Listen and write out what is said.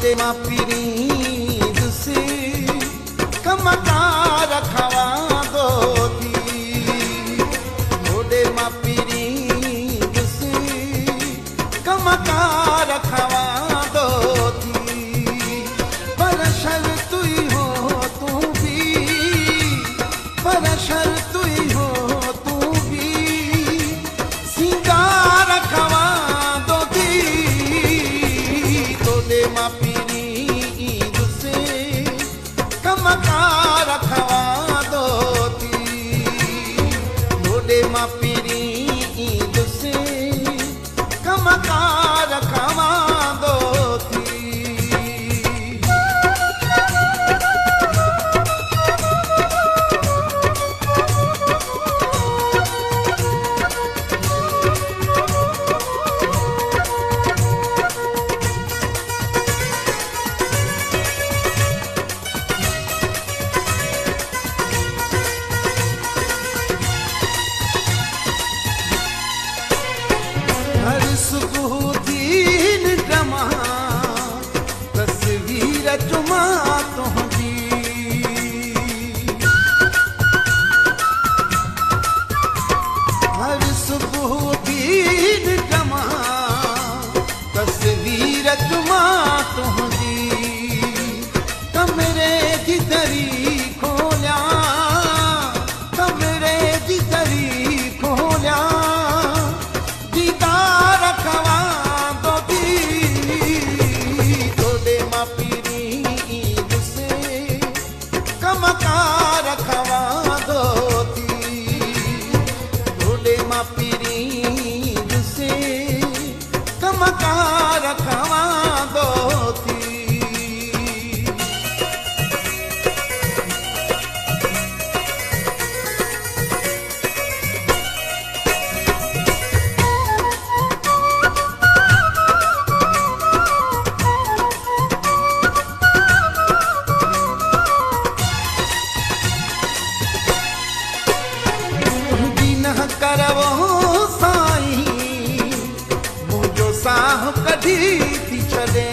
मां पीरीद से कमकार खवा दो थी मोडे मां पीरीद से कमकार खवा दो थी पर शर तू ही हो तू भी पर शर तू ही हो तू भी सिंगार खवा दो थी तोडे मां पीरीद से कमकार खवा दो थी मोडे मां पीरीद से कमकार खवा दो थी। हर सुबह दीन जमा तस्वीर जुमा तुझी हर सुबह दीन जमा तस्वीर जुमा तुझी कमरे की दरी खोलिया कमरे की दरी खोलिया दीदार खवा दो थी तोडे मां पीरीद से कमकार खवा दो थी तोडे मां पीरीद से कमकार खवा दो थी। करवो साईं मुझो साह कढी थी छॾे